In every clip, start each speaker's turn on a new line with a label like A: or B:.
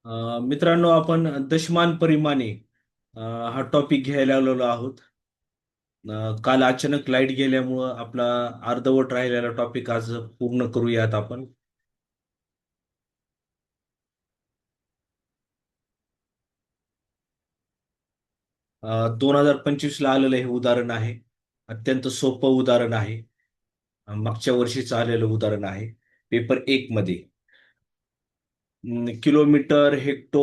A: मित्रांनो, आपण दशमान परिमाणे हा टॉपिक घ्यायला आलेलो आहोत. काल अचानक लाईट गेल्यामुळं आपला अर्धवट राहिलेला टॉपिक आज पूर्ण करूयात आपण. 2025 ला आलेलं हे उदाहरण आहे. अत्यंत सोपं उदाहरण आहे. मागच्या वर्षीच आलेलं उदाहरण आहे. पेपर 1 मध्ये किलोमीटर, हेक्टो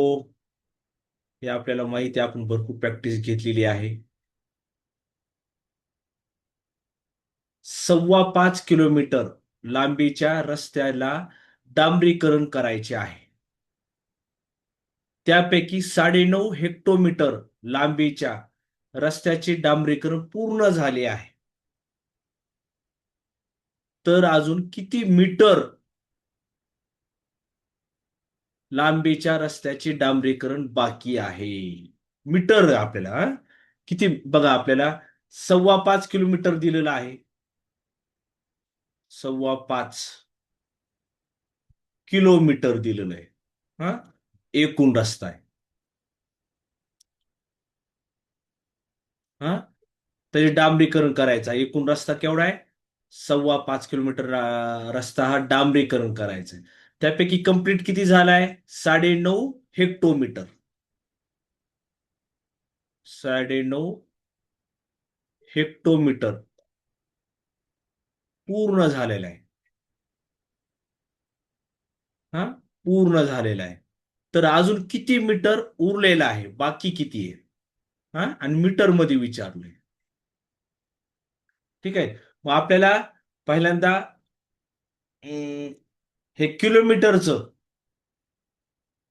A: हे आपल्याला माहिती आहे. आपण भरपूर प्रॅक्टिस घेतलेली आहे. 5.25 किलोमीटर लांबीच्या रस्त्याला डांबरीकरण करायचे आहे. त्यापैकी 9.5 हेक्टोमीटर लांबीच्या रस्त्याचे डांबरीकरण पूर्ण झाले आहे. तर अजून किती मीटर लांबीच्या रस्त्याचे डांबरीकरण बाकी आहे? मीटर आपल्याला किती बघा, आपल्याला 5.25 किलोमीटर दिलेलं आहे. 5.25 किलोमीटर दिलेलं आहे. हा एकूण रस्ता आहे. हा त्याचे डांबरीकरण करायचा एकूण रस्ता केवढा आहे? 5.25 किलोमीटर रस्ता हा डांबरीकरण करायचा आहे. त्यापैकी कंप्लीट किती झालाय? 9.5 हेक्टोमीटर. 9.5 हेक्टोमीटर पूर्ण झालेला आहे. हा पूर्ण झालेला आहे. तर अजून किती मीटर उरलेला आहे, बाकी किती आहे? हा आणि मीटर मध्ये विचारलंय. ठीक आहे. मग आपल्याला पहिल्यांदा हे किलोमीटरचं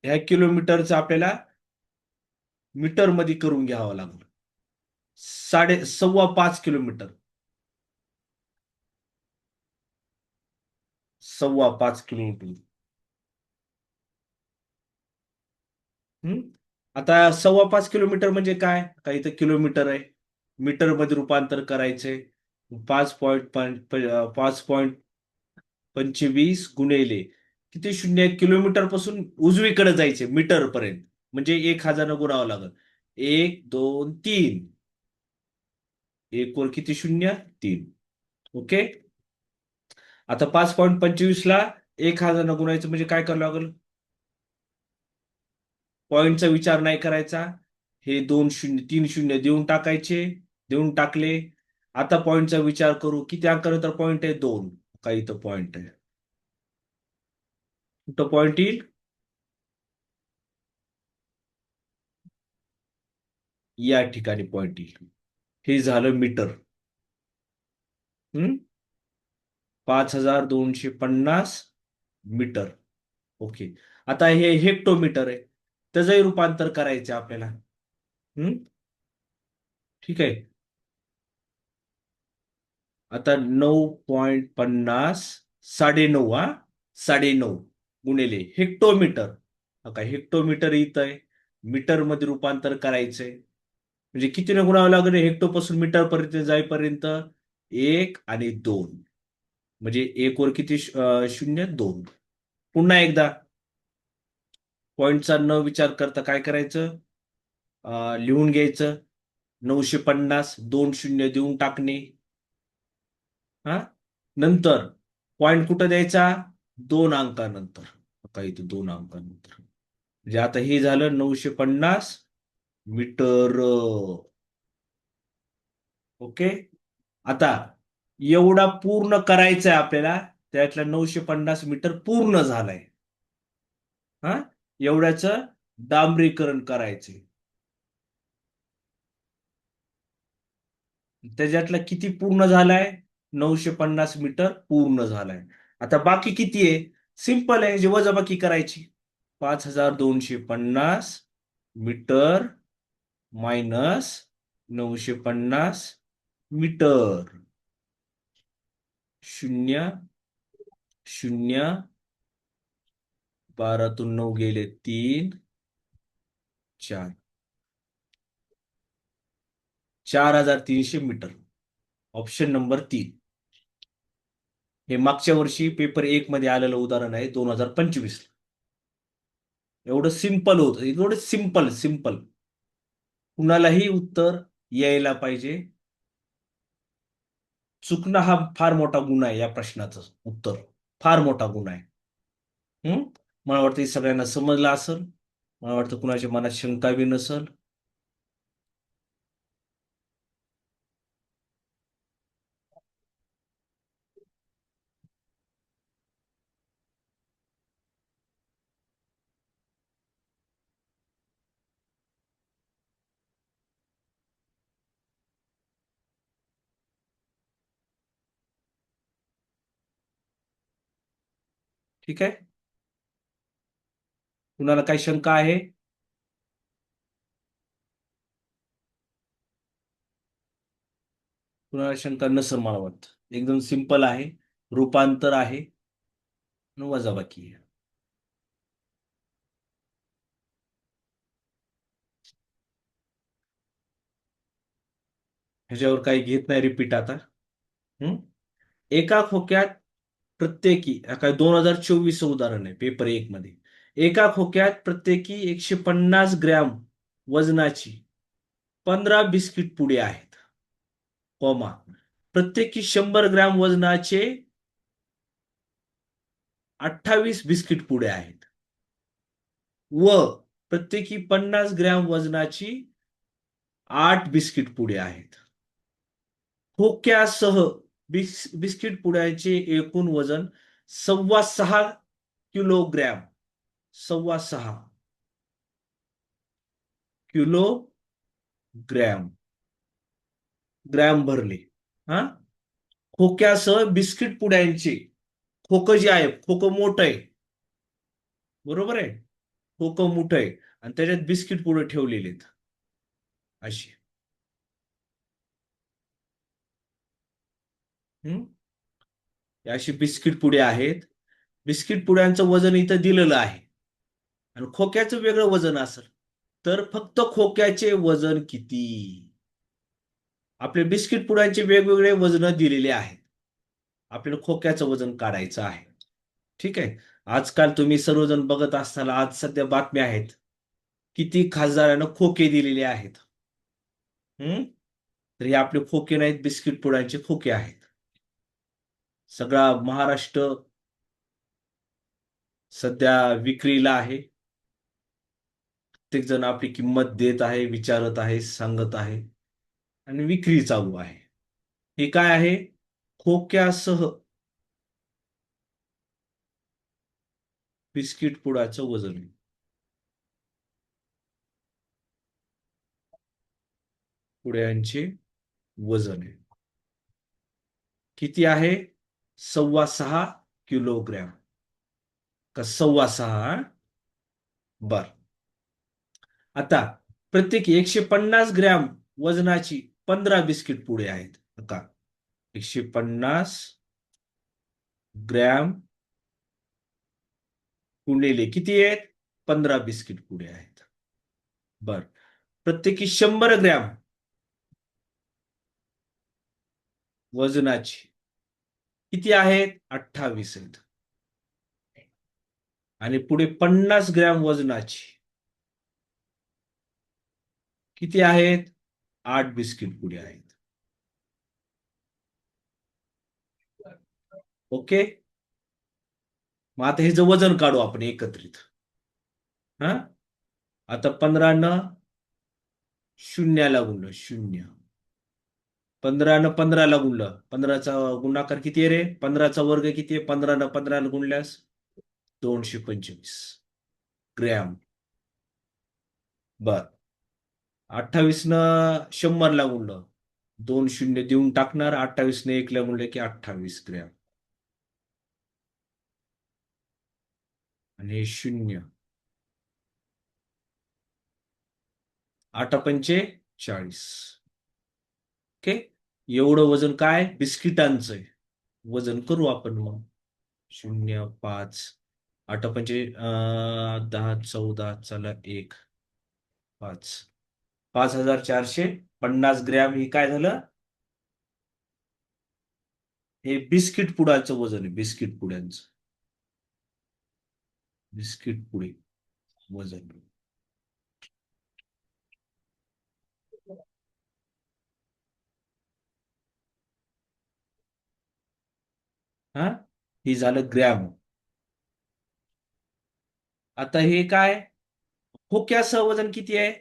A: ह्या किलोमीटरचं आपल्याला मीटर मध्ये करून घ्यावं लागलं. 5.5 किलोमीटर. 5.5 किलोमीटर. हम्म आता 5.5 किलोमीटर म्हणजे काय? का इथं किलोमीटर आहे, मीटर मध्ये रूपांतर करायचंय. 5.25 गुणिले किती शून्य आहेत? किलोमीटर पासून उजवीकडे जायचे मीटर पर्यंत, म्हणजे 1,000 गुणावं लागल. 1, 2, 3. एक वर किती शून्य? 3. ओके. आता 5.25 ला 1,000 गुणायचं म्हणजे काय करावं लागेल? पॉईंटचा विचार नाही करायचा. हे 2 0 3 0 देऊन टाकायचे. देऊन टाकले. आता पॉईंटचा विचार करू. किती अंकानंतर पॉईंट आहे? 2. काही इथं पॉईंट आहे. कुठं पॉईंट येईल? या ठिकाणी पॉईंट येईल. हे झालं मीटर. 5,250 मीटर. ओके. आता हे हेक्टोमीटर आहे. त्याचंही रूपांतर करायचं आपल्याला. हम्म ठीक आहे. आता 9.50 9.5 9.5 गुणिले हेक्टोमीटर. का हेक्टोमीटर इथं आहे. मीटर मध्ये रूपांतर करायचंय म्हणजे किती न गुणावं लागेल हेक्टो पासून मीटर पर्यंत जाईपर्यंत? 1 आणि 2. म्हणजे एक वर किती शून्य? 2. पुन्हा एकदा पॉइंटचा न विचार करता काय करायचं? लिहून घ्यायचं. 950 2 0 देऊन टाकणे. हा नंतर पॉइंट कुठं द्यायचा? 2 अंकानंतर. काही इथं 2 अंकानंतर. म्हणजे आता हे झालं 950 मीटर. ओके. आता एवढा पूर्ण करायचा आहे आपल्याला. त्यातला 950 मीटर पूर्ण झालाय. हा एवढ्याचं डांबरीकरण करायचंय. त्याच्यातला किती पूर्ण झालाय? 950 मीटर पूर्ण झालाय. आता बाकी किती आहे? सिंपल आहे, जे वजाबाकी करायची. 5,250 मीटर मायनस 950 मीटर. 0 0. 12 तून 9 गेले 3 4. 4,300 मीटर. Option number 3. हे मागच्या वर्षी पेपर 1 मध्ये आलेलं उदाहरण आहे, 2025. एवढं सिंपल होतं, एवढं सिंपल सिंपल. कुणालाही उत्तर यायला पाहिजे. चुकणं हा फार मोठा गुन्हा आहे, या प्रश्नाचं उत्तर फार मोठा गुन्हा आहे. हम्म. मला वाटतं हे सगळ्यांना समजलं असेल. मला वाटतं कुणाच्या मनात शंका बी नसेल. ठीक आहे. कुणाला काही शंका आहे? कुणाला शंका नसेल मला वाटतं. एकदम सिंपल आहे. रूपांतर आहे आणि वजाबाकी आहे. ह्याच्यावर काही घेत नाही रिपीट आता. हम्म. एका खोक्यात प्रत्येकी, काय 2024 उदाहरण आहे पेपर एक मध्ये. एका खोक्यात प्रत्येकी 150 ग्रॅम वजनाची 15 बिस्किट पुडे आहेत, कॉमा. प्रत्येकी 100 ग्रॅम वजनाचे 28 बिस्किट पुडे आहेत व प्रत्येकी 50 ग्रॅम वजनाची 8 बिस्किट पुडे आहेत. खोक्यासह बिस्किट पुड्याचे एकूण वजन 6.25 किलोग्रॅम. 6.25 किलोग्रॅम. ग्रॅम भरले. हा. खोक्यासह बिस्किट पुड्यांचे, खोकं जे आहे खोकं मोठं आहे, बरोबर आहे. खोकं मोठं आहे आणि त्याच्यात बिस्किट पुडे ठेवलेले आहेत अशी. हम्म. हे अशी बिस्किट पुडे आहेत. बिस्किट पुड्यांचं वजन इथं दिलेलं आहे आणि खोक्याचं वेगळं वजन असेल. तर फक्त खोक्याचे वजन किती? आपले बिस्किट पुड्यांचे वेगवेगळे वजन दिलेले आहेत. आपल्याला खोक्याचं वजन काढायचं आहे. ठीक आहे. आजकाल तुम्ही सर्वजण बघत असताना आज सध्या बातम्या आहेत. किती खासदारांना खोके दिलेले आहेत. हम्म. तर हे आपले खोके नाहीत, बिस्किट पुड्यांचे खोके आहेत. सगळा महाराष्ट्र सध्या विक्रीला आहे. प्रत्येक जण आपली किंमत देत आहे, विचारत आहे, सांगत आहे आणि विक्री चालू आहे. हे काय आहे? खोक्यासह बिस्किट पुडाचं वजन आहे. पुड्यांचे वजन आहे. किती आहे? 6.25 किलोग्रॅम. का 6.25? बर. आता प्रत्येकी 150 ग्रॅम वजनाची 15 बिस्किट पुडे आहेत का? 150 ग्रॅम गुणिले किती आहेत? 15 बिस्किट पुडे आहेत. बर. प्रत्येकी 100 ग्रॅम वजनाची किती आहेत? 28 आहेत. आणि पुढे 50 ग्रॅम वजनाची किती आहेत? 8 बिस्किट पुडे आहेत. ओके. मग आता हे जे वजन काढू आपण एकत्रित. हा. आता 15 न शून्याला गुणलं, 0. 15 न 15ला गुणलं, 15चा गुणाकार किती आहे रे? 15चा वर्ग किती आहे? 15 न 15ला गुणल्यास 225 ग्रॅम. बर. 28 न 100ला गुणलं, 2 शून्य देऊन टाकणार. 28 ने 1ला गुणले की 28 ग्रॅम. आणि हे 0. 8 पंचे 40. ओके. एवढं वजन काय बिस्किटांचं आहे. वजन करू आपण मग. 0, 5, 8 पंचे 10, 14, चला 1, 5. 5450 ग्रॅम हे काय झालं? हे बिस्किट पुडाचं वजन आहे, बिस्किट पुड्यांचं. बिस्किट पुडे. वजन. हा, हे झालं ग्रॅम. आता हे काय, खोक्यासह वजन किती आहे?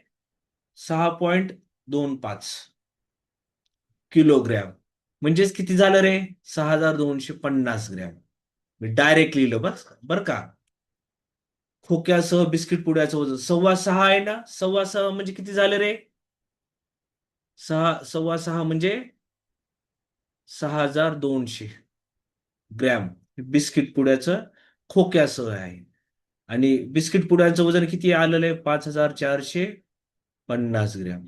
A: 6.25 किलोग्रॅम. म्हणजेच किती झालं रे? 6250 ग्रॅम. मी डायरेक्ट लिहिलं बस बरं का. खोक्यासह बिस्किट पुड्याचं वजन 6.25 आहे ना. 6.25 म्हणजे किती झालं रे? 6.25 म्हणजे 6200 ग्रॅम बिस्किट पुड्याचं खोक्यासह आहे. आणि बिस्किट पुड्याचं वजन किती आलेलं आहे? 5450 ग्रॅम.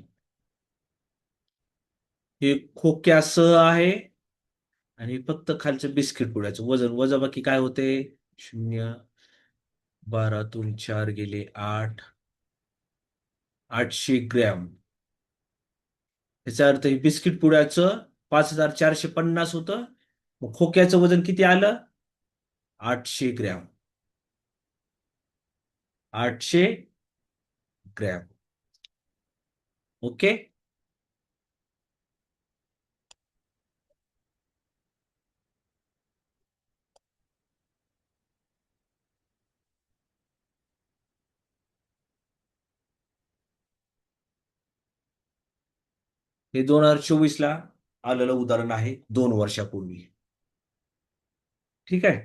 A: हे खोक्यासह आहे. आणि फक्त खालचं बिस्किट पुड्याचं वजन वजाबाकी काय होते? 0. 12 तून 4 गेले 8. 800 ग्रॅम. याचा अर्थ हे बिस्किट पुड्याचं 5450 होतं. मग खोक्याचं वजन किती आलं? 800 ग्रॅम. 800 ग्रॅम. ओके. हे 2024 ला आलेलं उदाहरण आहे, 2 वर्षापूर्वी. ठीक आहे.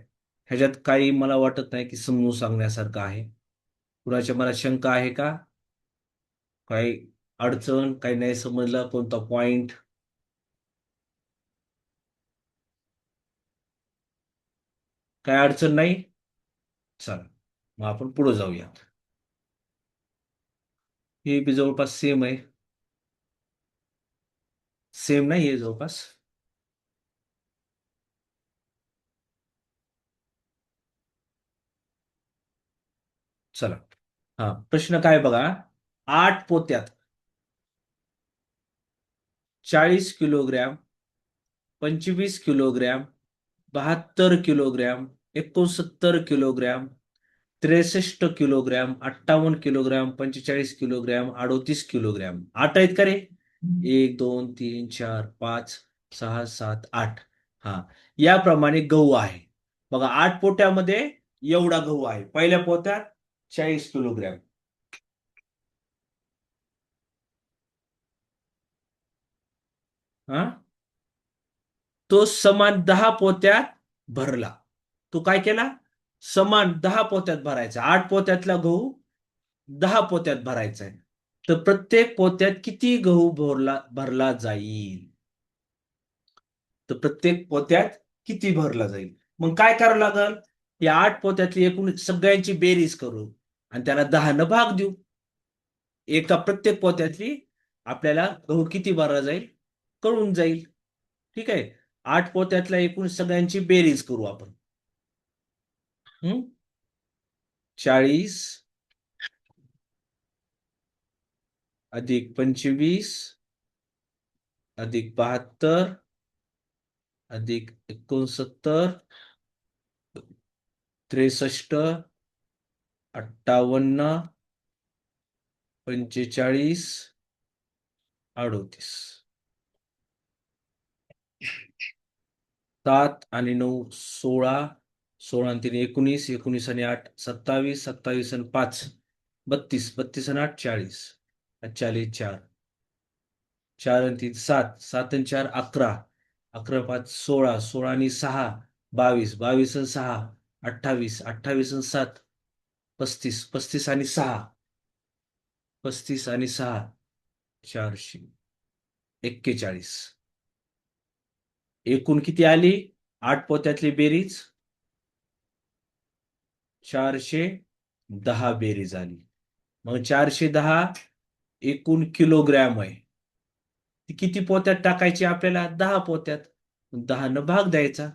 A: ह्याच्यात काही मला वाटत नाही की समजून सांगण्यासारखं आहे. कुणाच्या मनात शंका आहे का? काही अडचण, काही नाही समजलं, कोणता पॉइंट? काय अडचण नाही? चला, मग आपण पुढे जाऊयात. हे बी जवळपास सेम आहे. सेम नाही आहे जवळपास. चला. हा, प्रश्न काय बघा. 8 पोत्यात 40 kilogram, 25 kilogram, 72 kilogram, 69 kilogram, 63 kilogram, 58 kilogram, 45 kilogram, 38 kilogram. 8 आहेत का रे? 1 2 3 4 5 6 7 8. हा, याप्रमाणे गहू आहे. बघा, 8 पोत्यामध्ये एवढा गहू आहे. पहिल्या पोत्यात 40 किलोग्रॅम. हा, तो समान 10 पोत्यात भरला. तो काय केला? समान 10 पोत्यात भरायचा. 8 पोत्यातला गहू 10 पोत्यात भरायचा आहे. तर प्रत्येक पोत्यात किती गहू भरला जाईल? तर प्रत्येक पोत्यात किती भरला जाईल? मग काय करावं लागल? या 8 पोत्यातली एकूण सगळ्यांची बेरीज करू आणि त्याला 10 भाग देऊ. एका प्रत्येक पोत्यातली आपल्याला गहू किती भरला जाईल कळून जाईल. ठीक आहे. 8 पोत्यातल्या एकूण सगळ्यांची बेरीज करू आपण. 40 अधिक 25 अधिक 72 अधिक 69 63 58 45 38. 7 आणि 9 16. 16 आणि 3 19. 19 आणि 8 27. 27 आणि 5 32. 32 आणि 8 40. 40 4. 4 आणि 3 7. 7 आणि 4 11. 11 5 16. 16 आणि 6 22. 22 आणि 6 28. 28 आणि 7 35. 35 आणि 6 35 आणि 6 400. 41. एकूण किती आली 8 पोत्यातली बेरीज? 410 बेरीज आली. मग 410 एकूण किलोग्रॅम आहे. ती किती पोत्यात टाकायची आपल्याला? 10 पोत्यात. 10 भाग द्यायचा.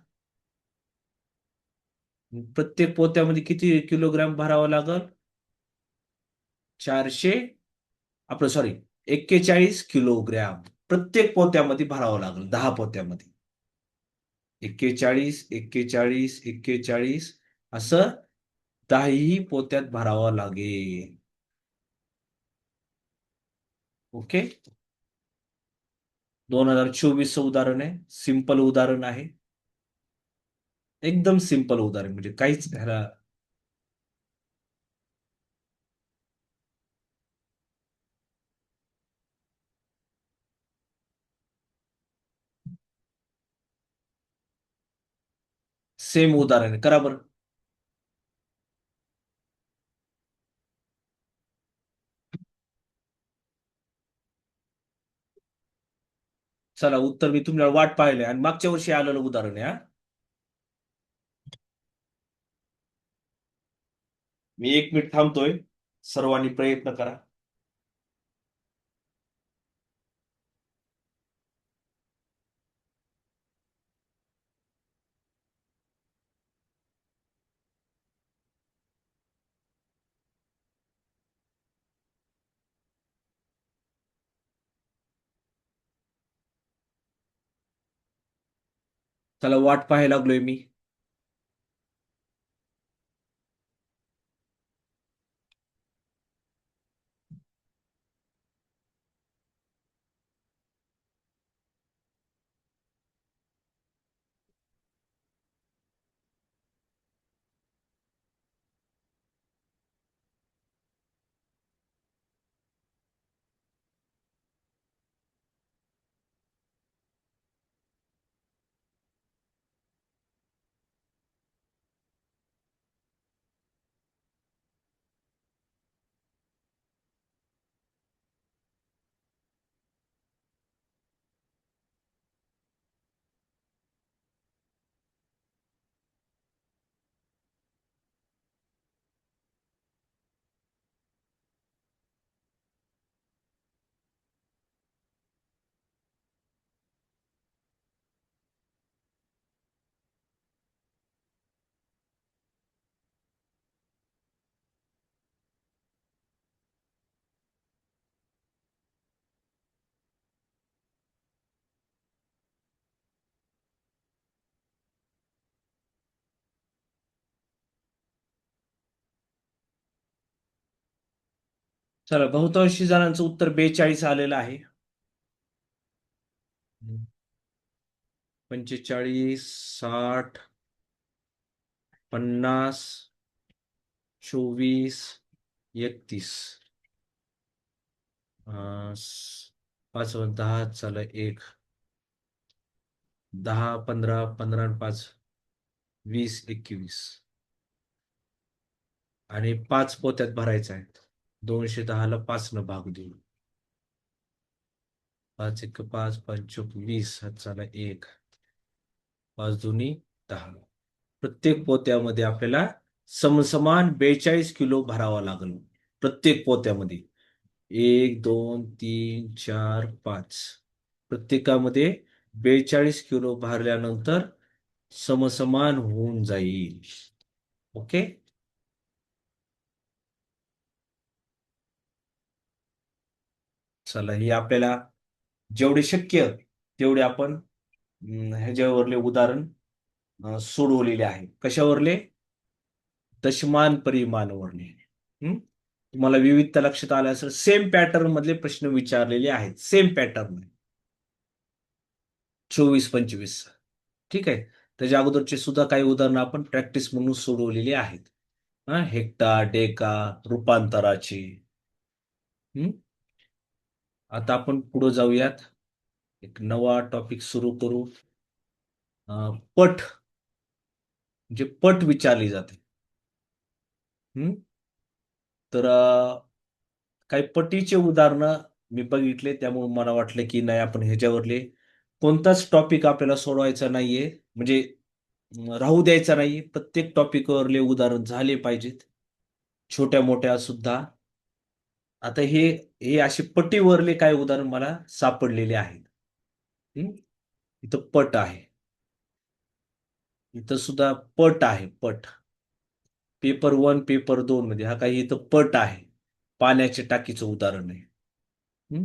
A: प्रत्येक पोत्यामध्ये किती किलोग्रॅम भरावं लागल? 400, आपलं सॉरी 41 किलोग्रॅम प्रत्येक पोत्यामध्ये भरावं लागेल. 10 पोत्यामध्ये 41 41 41 असं दाही पोत्यात भरावा लागेल. ओके. 2024 उदाहरण आहे. सिंपल उदाहरण आहे. एकदम सिंपल उदाहरण म्हणजे काहीच ह्याला सेम उदाहरण आहे. करा बरं. चला उत्तर मी तुम्हाला वाट पाहिले आणि मागच्या वर्षी आलेलं उदाहरण आहे हा. मी 1 मिनिट थांबतोय. सर्वांनी प्रयत्न करा. चला वाट पाहायला लागलोय मी. चला बहुतांशी जणांचं उत्तर 42 आलेलं आहे. 45, 60, 50, 24, 31. 5 व 10 चला 1, 10, 15, 15 आणि 5, 20, 21 आणि 5 पोत्यात भरायचं आहे. 210ला 5 न भाग देऊ. 5 1 5 5 20 चला 1, 5 दुनी 10. प्रत्येक पोत्यामध्ये आपल्याला समसमान 42 किलो भरावा लागेल. प्रत्येक पोत्यामध्ये 1 2 3 4 5 प्रत्येकामध्ये 42 किलो भरल्यानंतर समसमान होऊन जाईल. ओके. चला ही आपल्याला जेवढे शक्य तेवढे आपण ह्याच्यावरले उदाहरण सोडवलेले आहे. कशावरले? दशमान परिमाणवरले. तुम्हाला विविधता लक्षात आलं असेल. सेम पॅटर्न मधले प्रश्न विचारलेले आहेत. Same pattern 24 25. ठीक आहे. त्याच्या अगोदरचे सुद्धा काही उदाहरणं आपण प्रॅक्टिस म्हणून सोडवलेली आहेत. हेक्टा डेका रूपांतराची. हं? आता आपण पुढे जाऊयात. एक नवा टॉपिक सुरू करू. पट म्हणजे पट विचारली जाते. तर काही पटीचे उदाहरणं मी बघितले त्यामुळे मला वाटलं की नाही आपण ह्याच्यावरले कोणताच टॉपिक आपल्याला सोडवायचा नाहीये. म्हणजे राहू द्यायचा नाही. प्रत्येक टॉपिकवरले उदाहरण झाले पाहिजेत. छोट्या मोठ्या सुद्धा. आता हे हे असे पटीवरले काही उदाहरण मला सापडलेले आहेत. हं? इथं पट आहे. इथं सुद्धा पट आहे. पट. पेपर 1, पेपर 2 मध्ये हा काही इथं पट आहे. पाण्याच्या टाकीचं उदाहरण आहे. हं?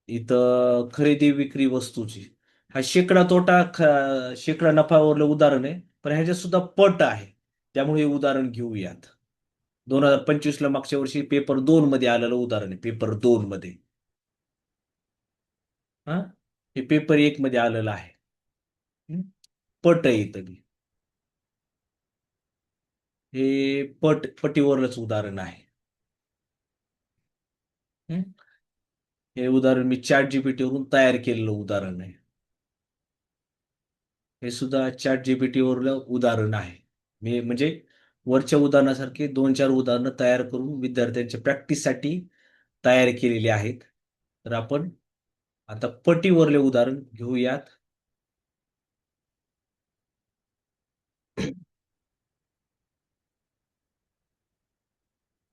A: इथं खरेदी विक्री वस्तूची. हा शेकडा तोटा शेकडा नफावरलं उदाहरण आहे. पण ह्याच्यात सुद्धा पट आहे. त्यामुळे हे उदाहरण घेऊयात. 2025 ला मागच्या वर्षी पेपर 2 मध्ये आलेलं उदाहरण आहे. पेपर 2 मध्ये. हा, हे पेपर 1 मध्ये आलेलं आहे. हं? पट आहे इथं बी. हे पटीवरच उदाहरण आहे. हं? हे उदाहरण मी चॅट जीपीटी वरून तयार केलेलं उदाहरण आहे. हे सुद्धा चॅट जीपीटी वरलं उदाहरण आहे. मी म्हणजे वरच्या उदाहरणासारखे 2-4 उदाहरणं तयार करून विद्यार्थ्यांच्या प्रॅक्टिससाठी तयार केलेली आहेत. तर आपण आता पटीवरले उदाहरण घेऊयात.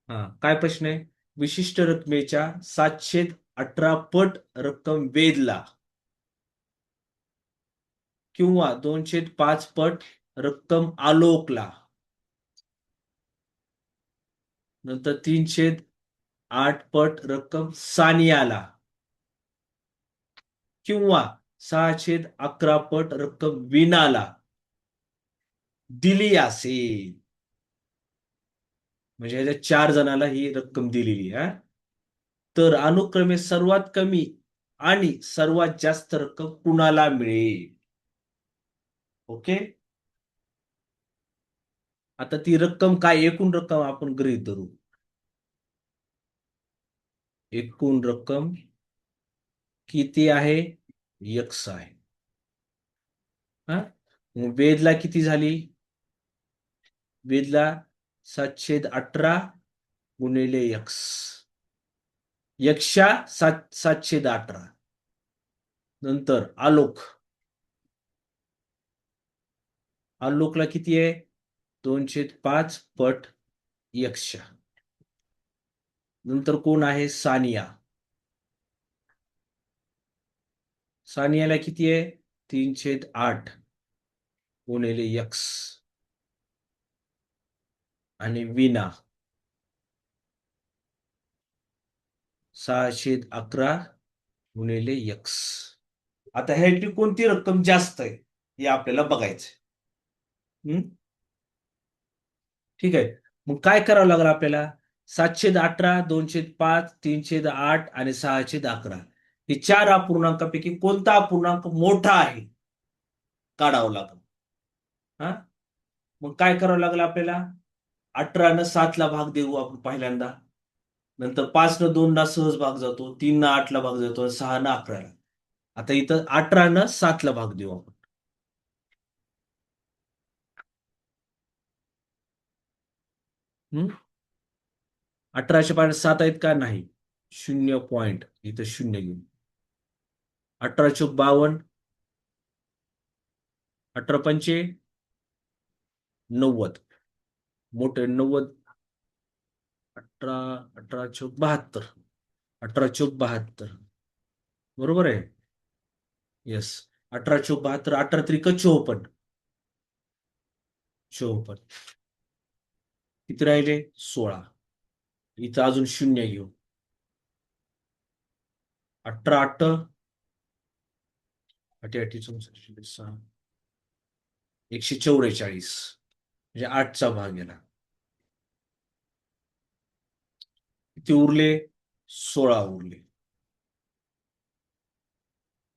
A: हा, काय प्रश्न आहे? विशिष्ट रकमेच्या 718 पट रक्कम वेदला किंवा 205 पट रक्कम आलोकला, नंतर 308 पट रक्कम सानियाला किंवा 611 पट रक्कम विनाला दिली असेल. म्हणजे ह्याच्या 4 जणाला ही रक्कम दिलेली आहे. तर अनुक्रमे सर्वात कमी आणि सर्वात जास्त रक्कम कुणाला मिळेल? ओके. आता ती रक्कम काय? एकूण रक्कम आपण गृहीत धरू. एकूण रक्कम किती आहे? एक्स आहे. हा, मग वेदला किती झाली? वेदला 718 गुणिले एक्स. एक्सच्या 718. नंतर आलोकला किती आहे? 205 पट एक्सच्या. नंतर कोण आहे? सानिया. सानियाला किती आहे? 308 गुणिले एक्स. आणि विना 611 गुणिले एक्स. आता ह्याची कोणती रक्कम जास्त आहे हे आपल्याला बघायचं. ठीक आहे. मग काय करावं लागेल आपल्याला? 718, 205, 308 आणि 611 हे 4 अपूर्णांकापैकी कोणता अपूर्णांक मोठा आहे काढावं लागेल. हा, मग काय करावं लागेल आपल्याला? 18 न 7 ला भाग देऊ आपण पहिल्यांदा. नंतर 5 न 2 ला सहज भाग जातो, 3 न 8 ला भाग जातो, 6 न 11 ला. आता इथं 18 न 7 ला भाग देऊ आपण. हम्म, 18च्या पाण्यात 7 आहेत का? नाही. 0 पॉइंट इथं 0 घेऊन. 18 चोक 52, 18 पंचे 90. मोठे 90. 18 18 चोक 72. 18 चोक 72. बरोबर आहे. येस. 18 चोक 72. 18 त्रिक 54. 54. किती राहिले? 16. इथं अजून 0 घेऊ. 18 8 8 8 6 144. म्हणजे 8चा भाग गेला. किती उरले? 16 उरले.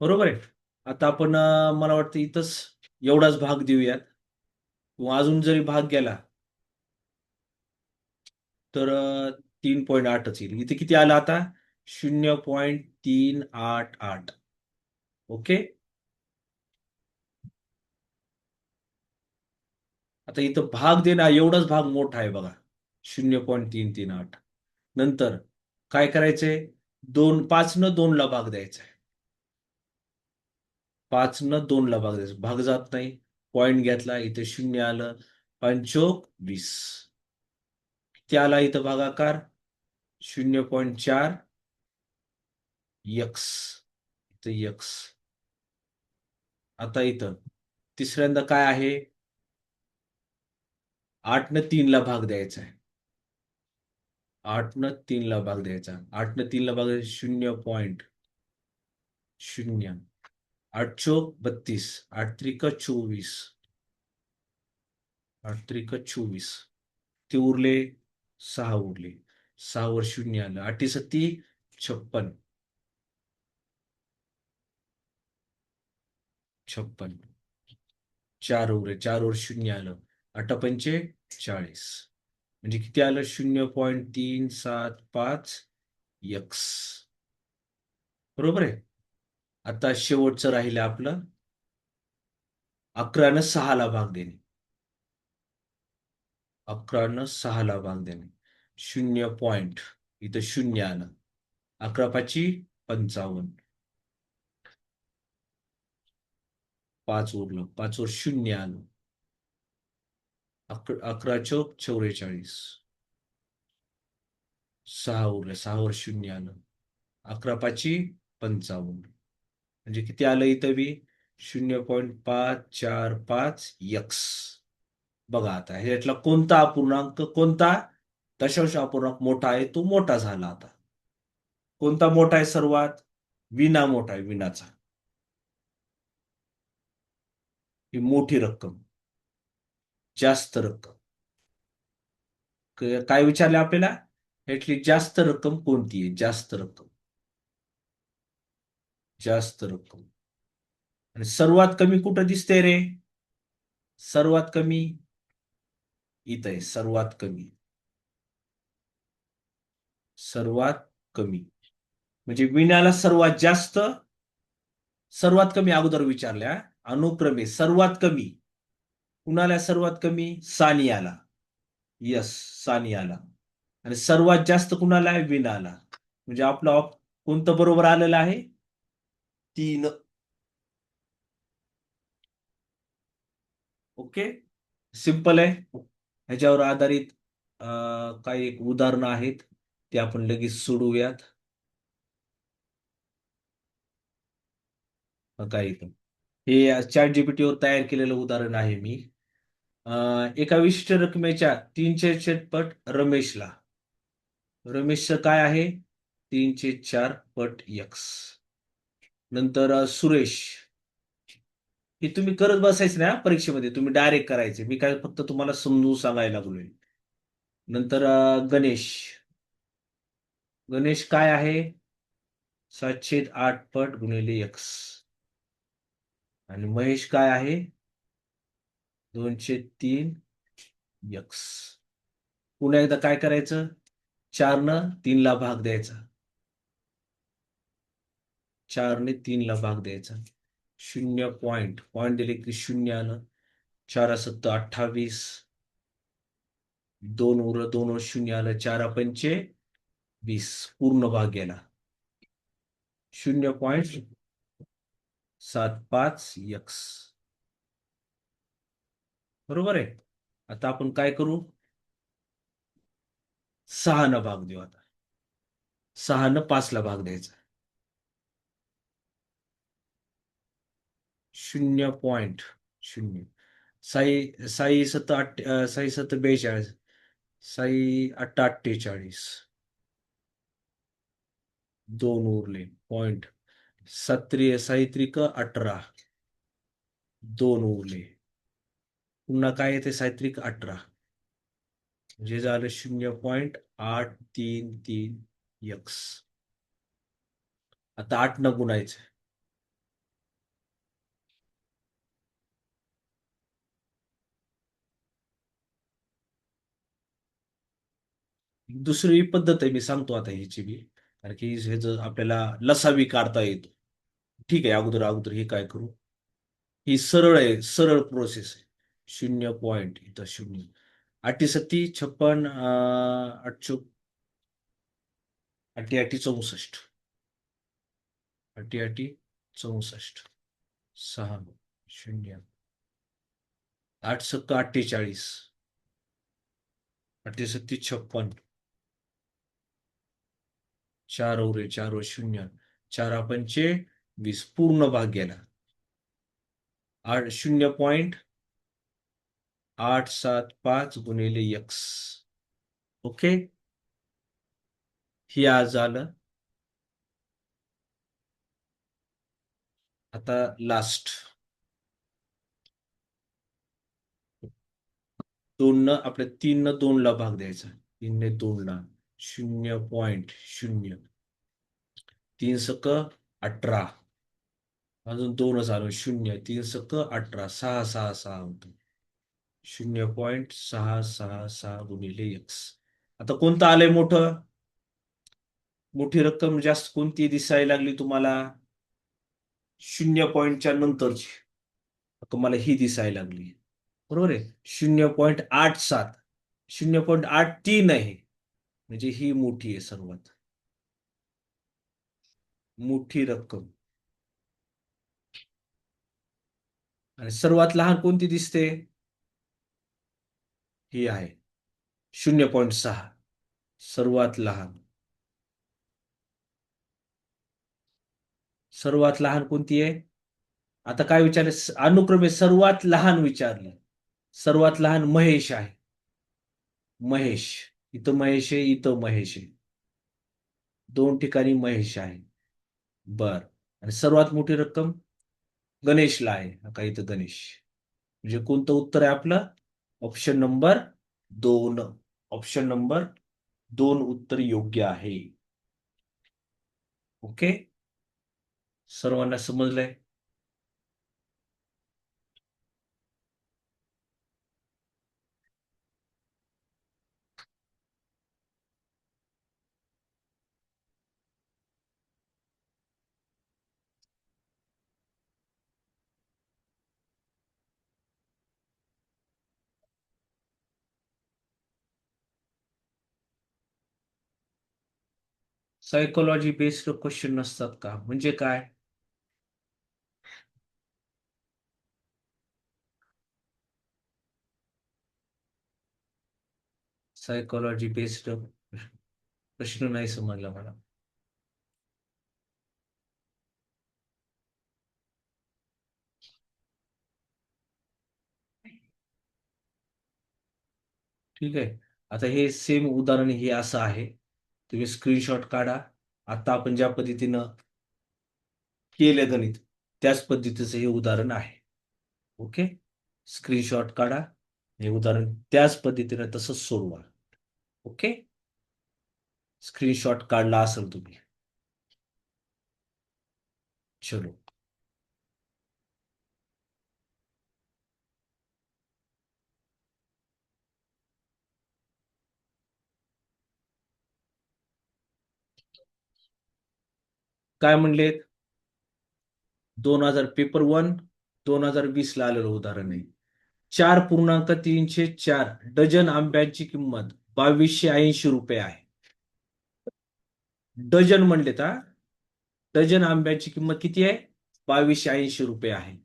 A: बरोबर आहे. आता आपण मला वाटतं इथंच एवढाच भाग देऊयात. किंवा अजून जरी भाग गेला तर 3.8च येईल. इथे किती आलं आता? 0.388. ओके. आता इथं भाग देणं एवढाच भाग मोठा आहे बघा. 0.338. नंतर काय करायचंय? 5 न 2 ला भाग द्यायचा आहे. 5 न 2 ला भाग द्यायचा. भाग जात नाही. पॉइंट घेतला. इथे 0 आलं. 5 20. किती आला इथं भागाकार? 0.4 एक्स. इथं एक्स. आता इथं तिसऱ्यांदा काय आहे? 8 न 3 ला भाग द्यायचा आहे. 8 न 3 ला भाग द्यायचा. 8 न 3 ला भाग द्यायचा. 0.0. 8 चोक 32. 8 त्रिक 24. 8 त्रिक 24. ते उरले 6 उरले. 6 वर 0 आलं. 8 सत्ती 56. 56. 4 उरले. 4 वर 0 आलं. 8 पंचे 40. म्हणजे किती आलं? 0.375 एक्स. बरोबर आहे. आता शेवटचं राहिलं आपलं 11 न 6 ला भाग देणे. 11 न 6 ला भाग देणे. 0 पॉइंट इथं 0 आलं. 11 पाची 55. 5 उरलं. 5 वर 0 आलं. 11 चौक 44. 6 उरलं. 6 वर 0 आलं. 11 पाची 55. म्हणजे किती आलं इथं बी? 0.545 एक्स. बघा आता ह्यातला कोणता अपूर्णांक, कोणता दशांश अपूर्णांक मोठा आहे, तो मोठा झाला आता. कोणता मोठा आहे सर्वात? विना मोठा आहे, विनाचा. ही मोठी रक्कम, जास्त रक्कम. काय विचारले आपल्याला? ह्यातली जास्त रक्कम कोणती आहे? जास्त रक्कम. जास्त रक्कम. आणि सर्वात कमी कुठं दिसते रे? सर्वात कमी इथं आहे. सर्वात कमी. सर्वात कमी म्हणजे विण्याला सर्वात जास्त, सर्वात कमी अगोदर विचारल्या. अनुक्रमे सर्वात कमी कुणाला? सर्वात कमी सानियाला. यस, सानियाला. आणि सर्वात जास्त कुणाला आहे? विनाला. म्हणजे आपलं कोणतं बरोबर आलेलं आहे? 3. ओके, सिंपल आहे. ह्याच्यावर आधारित काही एक उदाहरणं आहेत, ते आपण लगेच सोडवूयात. काय इथं हे चॅट जीपीटीवर तयार केलेलं उदाहरण आहे मी. एका विशिष्ट रकमेच्या 3 पट रमेशला. रमेशचं काय आहे? 3/4 पट एक्स. नंतर सुरेश. हे तुम्ही करत बसायचं ना परीक्षेमध्ये, तुम्ही डायरेक्ट करायचे. मी काय फक्त तुम्हाला समजून सांगायला लागलोय. नंतर गणेश. गणेश काय आहे? 7/8 पट गुणिले एक्स. आणि महेश काय आहे? 2/3 एक्स. पुन्हा एकदा काय करायचं? 4 न 3 ला भाग द्यायचा. 4 ने 3 ला भाग द्यायचा. 0 पॉइंट पॉइंट दिले की 0 आलं. 4 7 28. 2 उरलं. 2 वर 0 आलं. 4 पंचे 20. पूर्ण भाग गेला. 0.75 एक्स. बरोबर आहे. आता आपण काय करू? 6 न भाग देऊ आता. 6 न 5 ला भाग द्यायचा. 0.0. साई साई सत आठ साई सत 42. साई 8 48. 2 उरले. पॉइंट. साई त्रिक 18. 2 उरले. पुन्हा काय येते? सायत्रिक 18. म्हणजे झालं 0.833 एक्स. आता 8 न गुणायचं. दुसरी पद्धत आहे, मी सांगतो आता ह्याची बी. कारण की ह्याचं आपल्याला लसावी काढता येतो. ठीक आहे, अगोदर अगोदर हे काय करू? ही सरळ आहे, सरळ प्रोसेस आहे. 0 पॉइंट इथं 0. 8 सत्ती 56. 8 8 64. 8 8 64. 6 0. 8 सत्त 48. 8 सत्ती 56. 4 उरे. 4 वर 0. 4 पंचे 20. पूर्ण भाग गेला. 0.875 गुणिले एक्स. ओके, हे आज झालं. आता लास्ट. 2 आपल्या 3 2ला भाग द्यायचा. 3 2ला 0.0. 3 सक 18. अजून 2च आलो 0. 3 सक 18. 6 होतो. 0.666 गुणिले एक्स. आता कोणतं आलंय मोठं? मोठी रक्कम जास्त कोणती दिसायला लागली तुम्हाला? 0 नंतरची रक्कम मला ही दिसायला लागली. बरोबर आहे. 0.87. 0.83 आहे. म्हणजे ही मोठी आहे, सर्वात मोठी रक्कम. आणि सर्वात लहान कोणती दिसते? ही आहे 0.6. सर्वात लहान. सर्वात लहान कोणती आहे? आता काय विचारले? अनुक्रमे सर्वात लहान विचारले. सर्वात लहान महेश आहे. महेश. इथं महेश आहे, इथं महेश आहे. 2 ठिकाणी महेश आहे. बर. आणि सर्वात मोठी रक्कम गणेशला आहे. का इथं गणेश. म्हणजे कोणतं उत्तर आहे आपलं? Option number 2. ऑप्शन नंबर 2 उत्तर योग्य आहे. ओके. सर्वांना समजलंय? सायकोलॉजी बेस्ड क्वेश्चन नसतात का? म्हणजे काय? सायकोलॉजी बेस्ड प्रश्न नाही समजला मला. ठीक आहे. आता हे सेम उदाहरण हे असं आहे. तुम्ही स्क्रीनशॉट काढा. आता आपण ज्या पद्धतीनं केलं गणित, त्याच पद्धतीचं हे उदाहरण आहे. ओके. स्क्रीनशॉट काढा. हे उदाहरण त्याच पद्धतीनं तसंच सोडवा. ओके. स्क्रीनशॉट काढला असेल तुम्ही. चलो. काय म्हणले? 2000 पेपर 1 2020 ला आलेलं उदाहरण आहे. 4.304 डझन आंब्याची किंमत 2280 रुपये आहे. डझन म्हणले का? डझन आंब्याची किंमत किती आहे? 2280 रुपये आहे.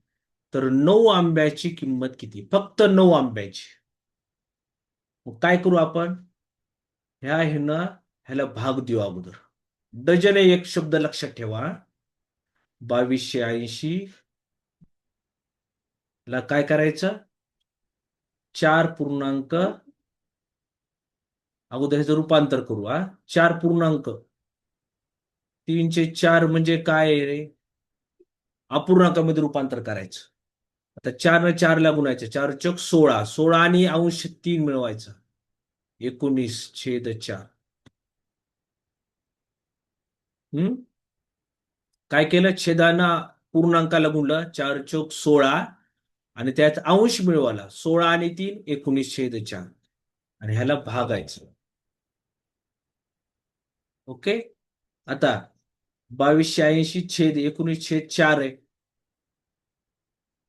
A: तर 9 आंब्याची किंमत किती? फक्त 9 आंब्याची. मग काय करू आपण? ह्याला भाग देऊ अगोदर. डझन हे एक शब्द लक्षात ठेवा. 2280 ला काय करायचं? 4 अगोदर ह्याचं रूपांतर करू. 4.34 म्हणजे काय आहे रे? अपूर्णांकामध्ये रूपांतर करायचं. आता 4 गुणायचं. 4 चौक 16. 16 आणि अंश 3 मिळवायचं. 19/4. हम्म. काय केलं? छेदानं पूर्णांकाला गुणलं. 4 चौक 16 आणि त्यात अंश मिळवाला. 16 आणि 3 19/4. आणि ह्याला भागायचं. ओके. आता 2280/19/4 आहे.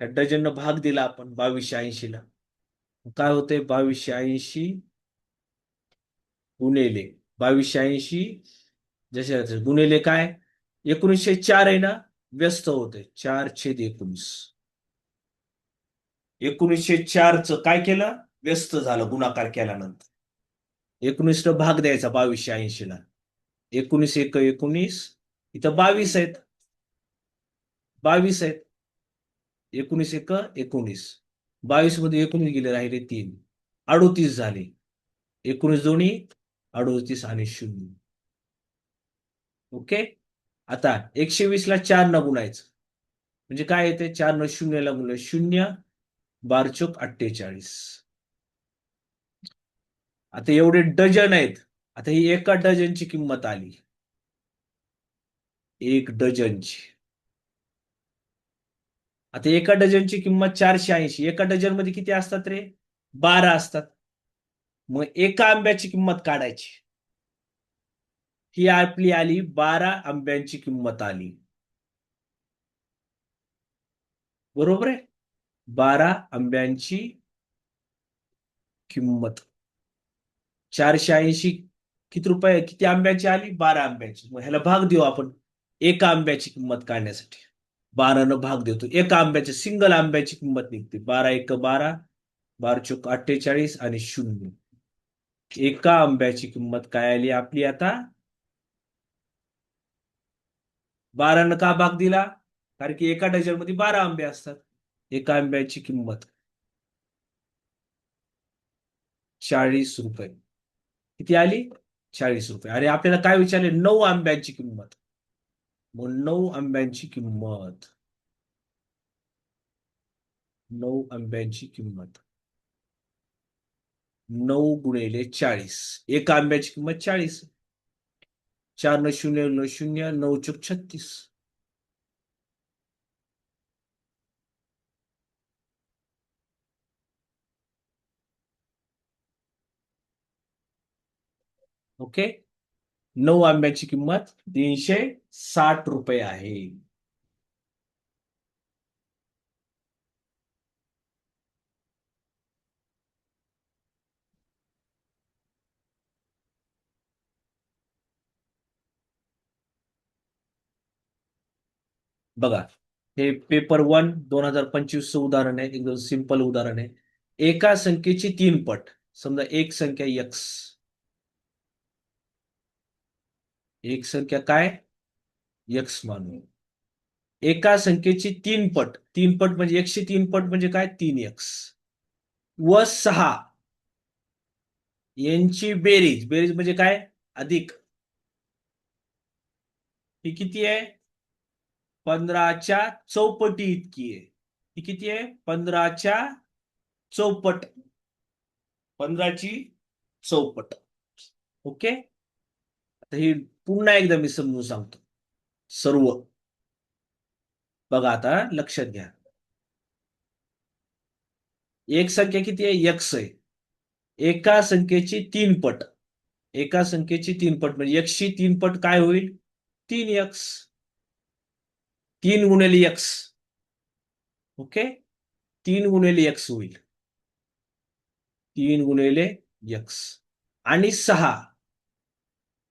A: या डझननं भाग दिला आपण 2280ला. काय होतंय? 2280 गुणिले 2280 जसे गुणिले काय? 19/4 आहे ना, व्यस्त होते. 4/19. 19/4चं काय केलं? व्यस्त झालं गुणाकार केल्यानंतर. 19 भाग द्यायचा 2280ला. 19 एक 19. इथं 22 आहेत. 22 आहेत. 19 एक 19. 22 मध्ये 19 गेले, राहिले 3. 38 झाले. 19 दोन्ही 38 आणि 0. ओके. आता 120 ला 4 न गुणायचं. म्हणजे काय येते? 4 न 0 ला गुणलं 0. 12 चोक 48. आता एवढे डझन आहेत. आता ही एका डझनची किंमत आली. एक डझनची. आता एका डझनची किंमत 480. एका डझन मध्ये किती असतात रे? 12 असतात. मग एका आंब्याची किंमत काढायची. ही आपली आली 12 आंब्यांची किंमत आली. बरोबर आहे. 12 आंब्यांची किंमत. 480 किती रुपये, किती आंब्याची आली? 12 आंब्याची. मग ह्याला भाग देऊ आपण एका आंब्याची किंमत काढण्यासाठी. 12 भाग देतो. एका आंब्याची, सिंगल आंब्याची किंमत निघते. 12 एक 12, 12 चोक 48 आणि शून्य. एका आंब्याची किंमत काय आली आपली आता? 12 का भाग दिला? कारण की एका डझन मध्ये 12 आंबे असतात. एका आंब्याची किंमत 40 रुपये. किती आली? 40 रुपये. आणि आपल्याला काय विचारले? 9 आंब्यांची किंमत. मग 9 आंब्यांची किंमत. 9 आंब्यांची किंमत. 9 × 40. एका आंब्याची किंमत 40. 4 न 0 न 0, 9 चोक 36. ओके. 9 आंब्याची किंमत 360 रुपये आहे. बघा, हे पेपर 1 2025 उदाहरण आहे. एकदम सिंपल उदाहरण आहे. एका संख्येची 3 पट. समजा एक संख्या एक्स. एक संख्या काय? एक्स मानू. एका संख्येची 3 पट. 3 पट म्हणजे 103 पट म्हणजे काय? 3x. व 6 यांची बेरीज. बेरीज म्हणजे काय? अधिक. ही किती आहे? 15च्या चौपटी इतकी आहे. ही किती आहे? 15च्या चौपट. 15ची चौपट. ओके. आता ही पुन्हा एकदा मी समजून सांगतो. सर्व बघा, आता लक्षात घ्या. एक संख्या किती आहे? एक्स आहे. एका संख्येची 3 पट. एका संख्येची 3 पट म्हणजे एकशे 3 पट काय होईल? 3x. 3 × x. ओके. 3 × x होईल. 3 × x. आणि 6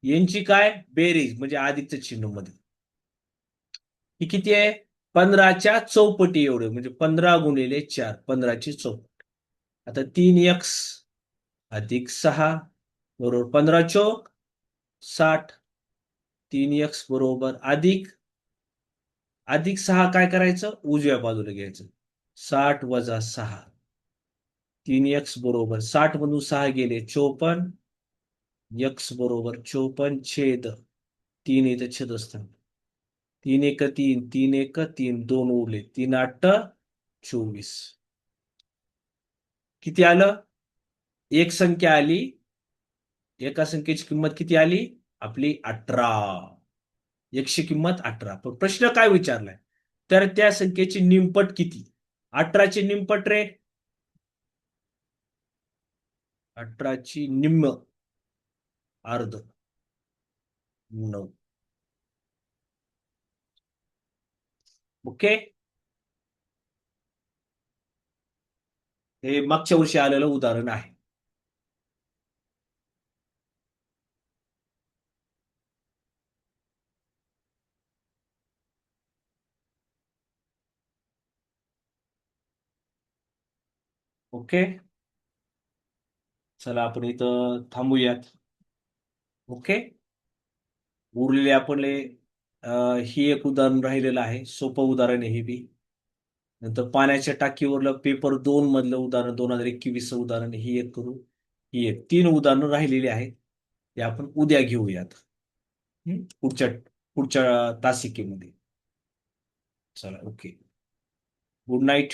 A: यांची काय? बेरीज म्हणजे अधिकचं चिन्ह मध्ये. ही किती आहे? 15च्या चौपटी एवढे म्हणजे 15 × 4. 15ची चौपट. आता 3x अधिक 6 बरोबर 15 चोक 60. 3x बरोबर अधिक. अधिक 6 काय करायचं? उजव्या बाजूला घ्यायचं. 60 - 6. 3x बरोबर 60 मधून 6 गेले 54. x बरोबर 54 छेद 3 इथं छेद असतात. 3 एक 3, 3 एक 3, 2 उरले. 3 8 24. किती आलं? एक संख्या आली. एका संख्येची किंमत किती आली? आपली 18. एकशे किंमत 18. पण प्रश्न काय विचारलाय? तर त्या संख्येची निमपट किती? 18ची निमपट रे. 18ची निम्म. अर्ध. 9. ओके. हे मागच्या वर्षी आलेलं उदाहरण आहे. ओके. चला आपण इथं थांबूयात. ओके. उरलेले आपले ही एक उदाहरण राहिलेलं आहे. सोपं उदाहरण आहे हे बी. नंतर पाण्याच्या टाकीवरलं पेपर 2 मधलं उदाहरण 2021 उदाहरण ही एक करू. ही एक 3 उदाहरणं राहिलेली आहेत. ते आपण उद्या घेऊयात. पुढच्या पुढच्या तासिकेमध्ये. चला ओके. Good night.